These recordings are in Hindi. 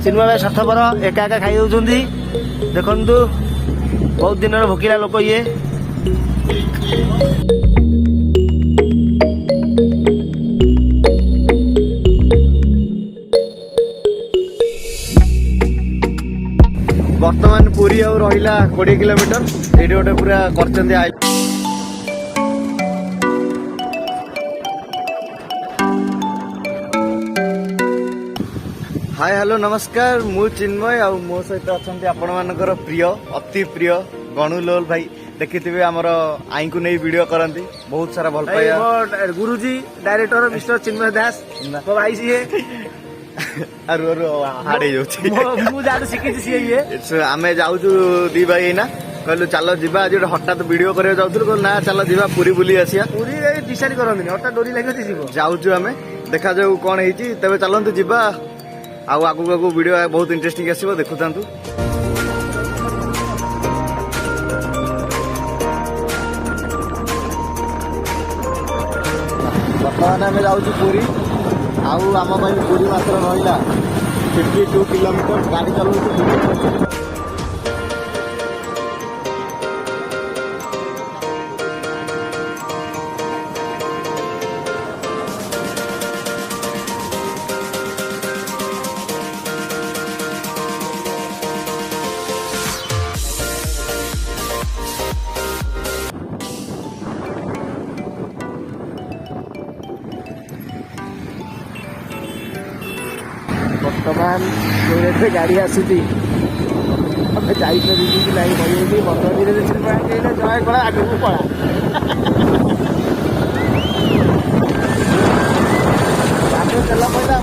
चिन्मय भाई स्वार्थपर एका एका खाई दौरान देखु बहुत दिन भोकिला लोक ये बर्तमान पुरी आ रहा 20 किलोमीटर ये गोटे पूरा कर हाय हेलो नमस्कार मु चिन्मय आ मो सहित अच्छा आपण मानकर प्रिय अति प्रिय गणुलोल भाई देखिथे आमर आई को नहीं वीडियो करती बहुत सारा भल पाया गुरुजी डायरेक्टर मिस्टर चिन्मय दास तो भाई सी हाड़े आम जाऊ दी भाई ना कहलु चल जा आज हठात वीडियो कर जाऊँ ना चल जा पूरी बुली आसिया पूरी डिसाइड करते हठात डोरी लगे जाऊँ आम देखा जाऊ कौन है तेज चलतु जा आगू आगू वीडियो बहुत इंटरेस्टिंग आसो देखु था बर्तमान आम जाऊँ पूरी आम पूरी मात्र रहा 52 किलोमीटर गाड़ी चलाऊ बर्तमान जो गाड़ी आसूसी जापरि कि नहीं कहूँ बर्तमान जय कला आगे पड़ा चला पैसा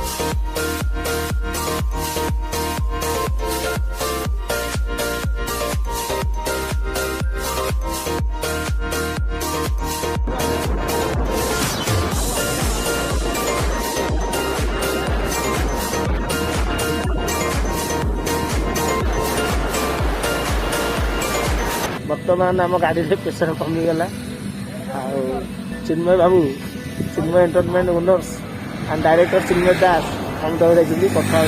बर्तमान आम गाड़ी से प्रेसर कमीगला Chinmay babu Chinmay entertainment owners and director Chinmay Das हम दौड़ी कथा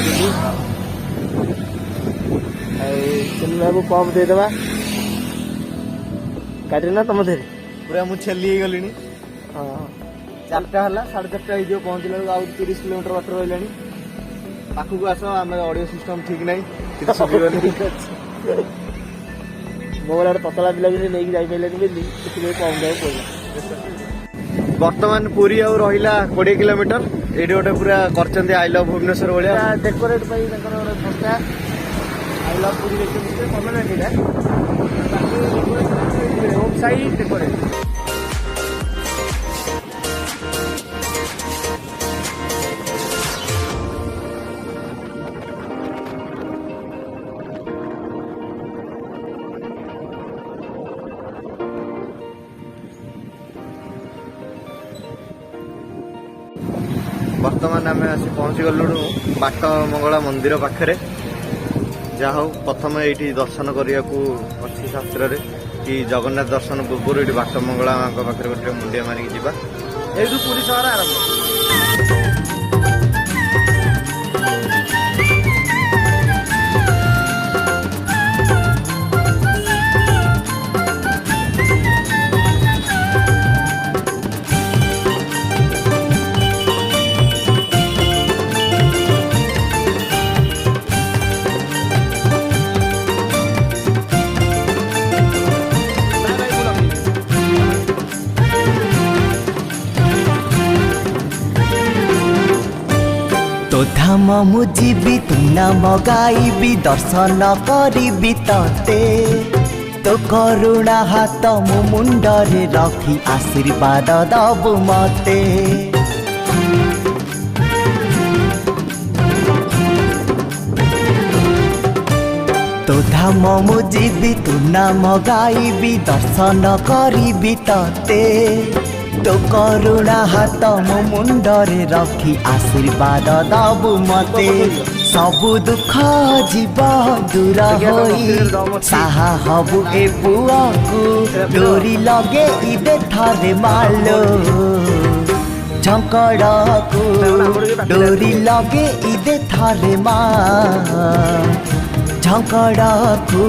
चिन्मय बाबू पंप देदेबा गाड़ी ना तुम थे पूरा मुझे छेली गली हाँ 4टा है 4:30 हो पहुँचला 30 किलोमीटर बाटर रहा पाखक आस आम ऑडियो सिस्टम ठीक नहीं मोबाइल पतला पिला भी नहीं जापारे कम जाऊ पड़ा बर्तमान पुरी आ रहा 20 किलोमीटर ये गोटे पूरा कर आई लव भुवनेश्वर भाया डेकोरेट संस्था आई लव पुरी देखिए होम साइड डेकोरेट बर्तमान आम आसी पहुँची गलु बाट मंगला मंदिर पाखे जहाँ प्रथम ये दर्शन करने को अच्छी शास्त्र कि जगन्नाथ दर्शन पूर्व ये बाट मंगला पाखे गोटे मुंडिया मारिक जावा ये पूरी सहर आरंभ धाम मु जीवी तू नाम गाइबी दर्शन करी ते तो करुणा हाथ मु मुंडरे रखी आशीर्वाद दबु मते तो धाम मु जीवी तू नाम गाइबी दर्शन करी ते तो करुणा हाथ मो मुंडरे रखी आशीर्वाद दबु मते सबु दुख जीव दूर होई साहा हबु ए पुआ को डोरी लगे इबे थारे मालो ଝଙ୍କଡ଼କୁ ଡୋରି ଲଗେଇ ଦେ ଥରେ ମା ଝଙ୍କଡ଼କୁ।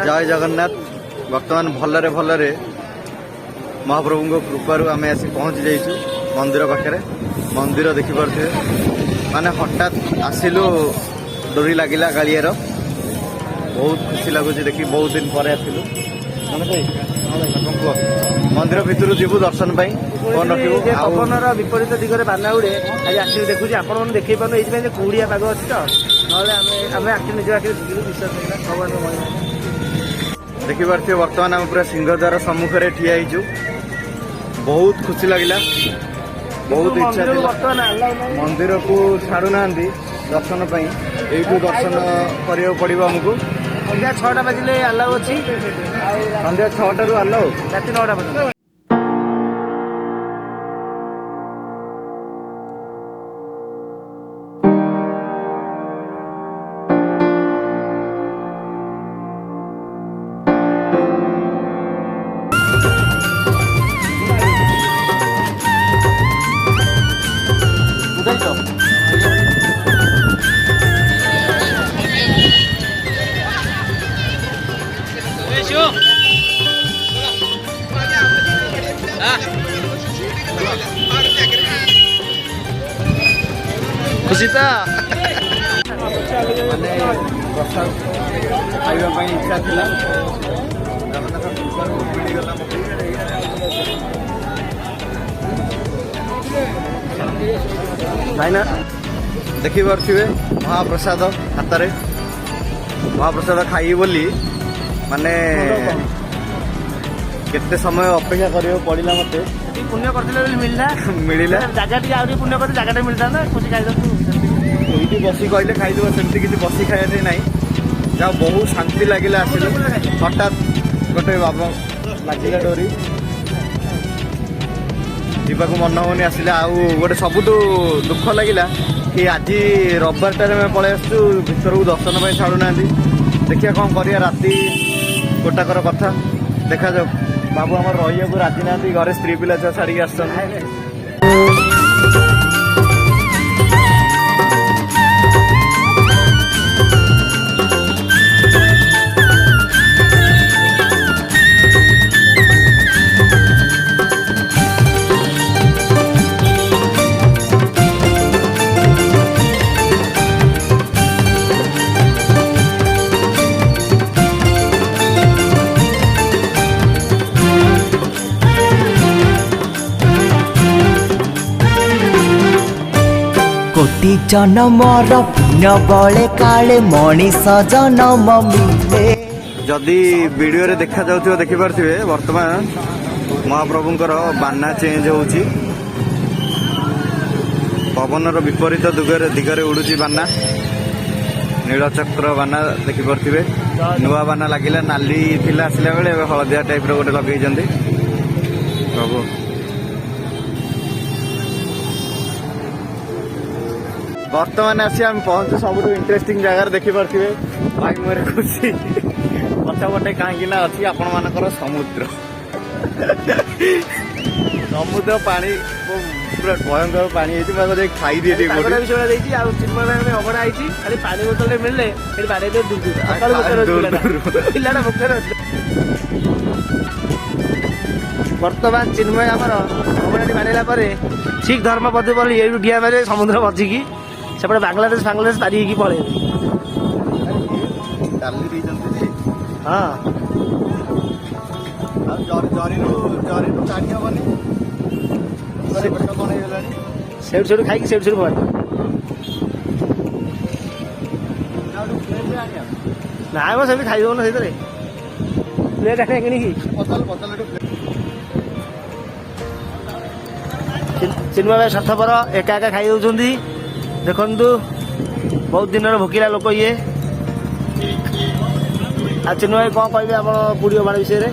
जय जगन्नाथ। बर्तमान भलरे भलरे महाप्रभु कृपारू आम आसी पहुंची जाइछु मंदिर पाखे। मंदिर देखिपे माने हठात आसिलु डोरी लगिला गाड़ियार बहुत खुशी लगुच देखी बहुत दिन पर आसिलु। मंदिर भितर जीवु दर्शन फोन रखू पवनर विपरीत दिगरे बाना उड़े आज आखिरी देखुची आप देखी पार्न ये कुड़िया पाग अच्छी तो ना आखिरी निज आखिरी विश्वास भगवान महिमा देखिपे। बर्तमान आम पूरा सिंहद्वार सम्मुखें ठिया होइछु। बहुत खुशी लगिला बहुत इच्छा थी मंदिर को छाड़ू ना दर्शन यू दर्शन करा पड़ो आमको। संध्या 6टा बाजिले आलाउ अच्छी संध्या 6टा रू आलाउ राति 9टा बजे। खुशी था माने प्रसाद खाइबा इच्छा थिला भाईना देखी पारे महाप्रसाद हाथ में महाप्रसाद खाई बोली माने केते समय अपेक्षा करियो पड़िला मते। पुण्य करथिले मिलला मिलिला जगह टी आउरी पुण्य कर जगह मिलता ना खुशी खाई ये बसी कहले खाईदेव सेमती किसी बसी खाइबा नहीं जहाँ बहुत शांति लगिला। आसिल हठात गोटे बाबा लगिला डोरी जीवा को मन होनी आसिले आउ गोटे सबुठ दुख लगिला कि आज रविवार टाइम पलि आसु भीतर को दर्शन पाई छाड़ू ना। देखिए कौन करिया राति गोटाकर कथा देखा जाऊ। बाबू आम रही को राजी ना घरे स्त्री पिला छुआ छाड़ी आस कोटि जन्मर पुण्य बले काले मनीष जन्म मिले। जदि वीडियो रे देखा जाउथिबो देखि पारथिबे वर्तमान महाप्रभुंकर बाना चेंज होउची। पवनर विपरीत दिगरे उड़ुची बाना नीलचक्र बाना देखि पारथिबे। नुआ बाना लागिला नाली थिला आसिला बेले हलदिया टाइप रो गोटे लगेइजंदी प्रभु। बर्तमान आसी आम पहुंचु सब इंटरेस्टिंग जगार देखी पारे भाई मोर खुशी पछपटे कहीं अच्छी आपण मानकर समुद्र समुद्र पानी पूरा भयंकर पानी है खाई दिए अबड़ा खाली पानी बोतल मिलले बर्तमान चिन्मय आमर ଡାଲି ବାଡ଼େଇଲା ପରେ ଠିକ୍ ଧର୍ମପତି ବୋଲି ଏଇଠୁ ଡିଆ ମାରିବେ ସମୁଦ୍ର ମଝିକି ସେପଟେ ବାଂଲାଦେଶ ପାରି ହେଇକି ପଳେଇବେ। ଡାଲି ଦେଇଛନ୍ତି ହଁ ଆଉ ଜରିରୁ କାଢି ହବନି ପେଟ କଣ ହେଇଗଲାଣି। ସେଇଠୁ ଖାଇକି ସେଇଠୁ ପଳେଇବେ। ନାଇଁ ମ ସେମିତି ଖାଇଦବ ନା ସେଇଥିରେ ପ୍ଲେଟ୍ ଆଣିବା କିଣିକି। ଚିନ୍ମୟ ଭାଇ ସ୍ୱାର୍ଥପର ଏକା ଏକା ଖାଇ ଦେଉଛନ୍ତି। ଦେଖନ୍ତୁ ବହୁତ ଦିନର ଭୋକିଲା ଲୋକ ଇଏ। ଆଉ ଚିନ୍ମୟ ଭାଇ କ'ଣ କହିବେ ଆପଣ ପୁରୀ ଅଭଡ଼ା ବିଷୟରେ?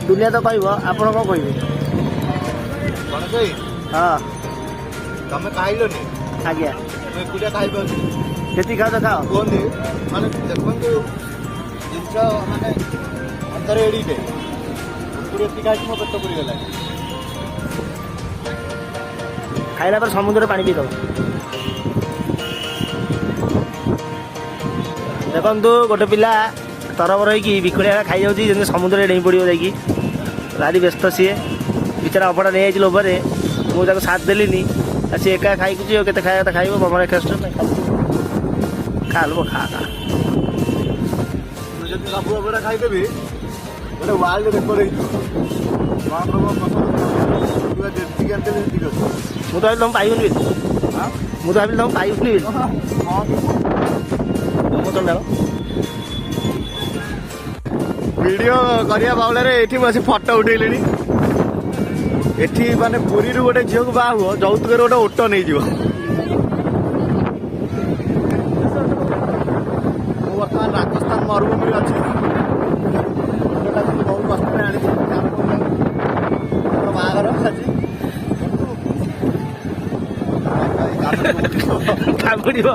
ଦୁନିଆ ତ କହିବ, ଆପଣ କ'ଣ କହିବେ? ହଁ ତମେ ଖାଇଲନି? ଆଜ୍ଞା ଏକୁଟିଆ ଖାଇପାରୁଛି ଯେତିକି ଖାଉଛ ଖାଅ। କୁହନ୍ତି ମାନେ ଦେଖନ୍ତୁ ଜିନିଷ ମାନେ ହାତରେ ଏଡ଼ିଟେ ଏତିକି ଖାଇକି ମୋ ପେଟ ପୁରିଗଲାଣି। ଖାଇଲା ପରେ ସମୁଦ୍ରରେ ପାଣି ପିଇଦେବ। ଦେଖନ୍ତୁ ଗୋଟେ ପିଲା ତରବର ହେଇକି ବିକୁଳିଆ ଖାଇଯାଉଛି ଯେମିତି ସମୁଦ୍ରରେ ଡେଇଁ ପଡ଼ିବ ଯାଇକି। ଭାରି ବ୍ୟସ୍ତ ସିଏ ବିଚାରା ଅଭଡ଼ା ନେଇଯାଇଛି ଲୋଭରେ। ମୁଁ ତାକୁ ସାଥ ଦେଲିନି ଆଉ ସିଏ ଏକା ଖାଇକୁଛି ଆଉ କେତେ ଖାଇବା କଥା ଖାଇବ। ବମର ଏକାଷ୍ଟ ଖା ଲୋ ଖା। ଯଦି ସବୁ ଅଭଡ଼ା ଖାଇଦେବି ଗୋଟେ ୱାର୍ଲଡ ରେକର୍ଡ ହେଇଯିବ। ଯେତିକି ଆଣିଦେବି ସେତିକି ଅଛି। ମୁଁ ତ ଭାବିଲି ତମ ପାଇବୁନି ବୋଲି। ମୁଁ ତ ଭାବିଲି ତମ ପାଇବୁନି ବୋଲି। ଚଣ୍ଡାଳ ଭିଡ଼ିଓ କରିବା ବାଉଳାରେ ଏଠି ମୁଁ ଆସି ଫଟୋ ଉଠେଇଲିଣି। ଏଠି ମାନେ ପୁରୀରୁ ଗୋଟେ ଝିଅକୁ ବାହା ହୁଅ ଯୌତୁକରେ ଗୋଟେ ଓଟ ନେଇଯିବ। ମୁଁ ବର୍ତ୍ତମାନ ରାଜସ୍ଥାନ ମରୁଭୂମିରେ ଅଛି। ବହୁତ କଷ୍ଟରେ ଆଣିଛି ବାହାଘର ଆଜି କାମୁଡ଼ିବ।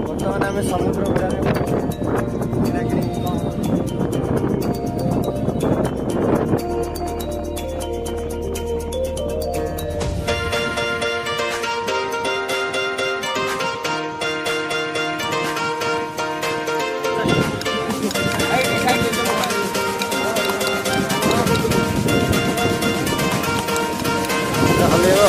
ବର୍ତ୍ତମାନ ଆମେ ସମୁଦ୍ର କୂଳରେ ହଲେଇବ।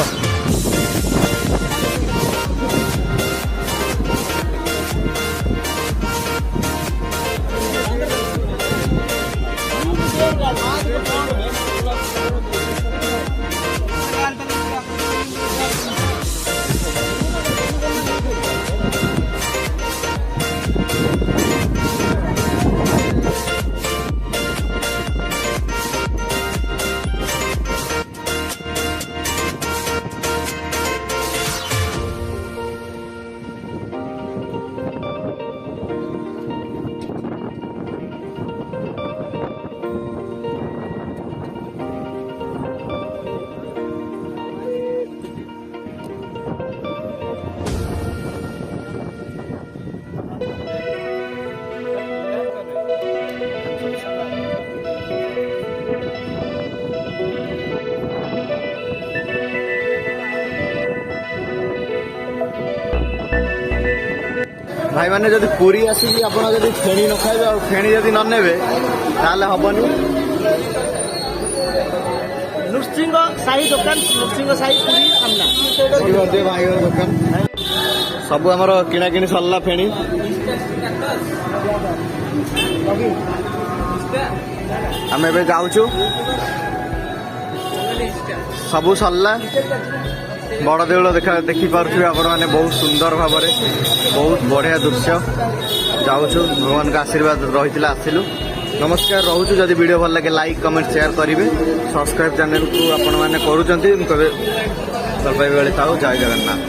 ଭାଇମାନେ ଯଦି ପୁରୀ ଆସିକି ଆପଣ ଯଦି ଫେଣି ନ ଖାଇବେ ଆଉ ଫେଣି ଯଦି ନ ନେବେ ତାହେଲେ ହବନି। ନୃସିଂହ ସାହି ଦୋକାନ, ନୃସିଂହ ସାହି ପୁରୀ ସାମ୍ନା ଭାଇର ଦୋକାନ ସବୁ ଆମର କିଣାକିଣି ସରିଲା। ଫେଣି ଆମେ ଏବେ ଯାଉଛୁ, ସବୁ ସରିଲା। ବଡ଼ ଦେଉଳ ଦେଖିପାରୁଥିବେ ଆପଣମାନେ ବହୁତ ସୁନ୍ଦର ଭାବରେ, ବହୁତ ବଢ଼ିଆ ଦୃଶ୍ୟ। ଯାଉଛୁ, ଭଗବାନଙ୍କ ଆଶୀର୍ବାଦ ରହିଥିଲା ଆସିଲୁ। ନମସ୍କାର, ରହୁଛୁ। ଯଦି ଭିଡ଼ିଓ ଭଲ ଲାଗେ ଲାଇକ୍ କମେଣ୍ଟ ସେୟାର କରିବେ। ସବସ୍କ୍ରାଇବ୍ ଚ୍ୟାନେଲକୁ ଆପଣମାନେ କରୁଛନ୍ତି, ମୁଁ କେବେ ଭଲ ପାଇବା ବେଳେ ଥାଉ। ଜୟ ଜଗନ୍ନାଥ।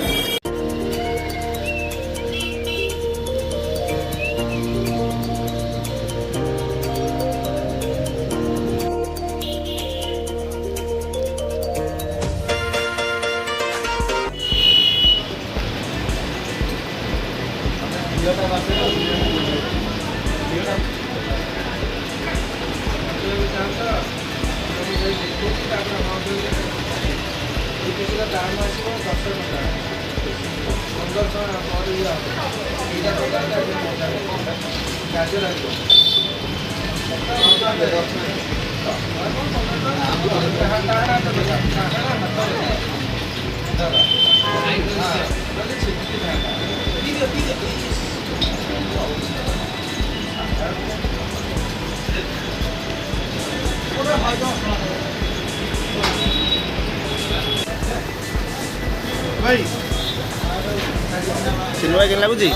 ସିନେମା କେମିତି ଲାଗୁଛି?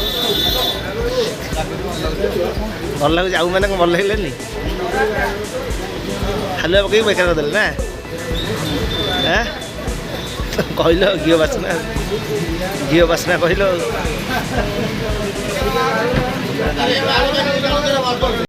ଭଲ ଲାଗୁଛି। ଆଉ ମାନେ କ'ଣ ଭଲ ଲାଗିଲାନି? ହାଲୁଆ ପକେଇକି ବେକାର କରିଦେଲେ ନା? କହିଲ ଘିଅ ବାସ୍ନା କହିଲ।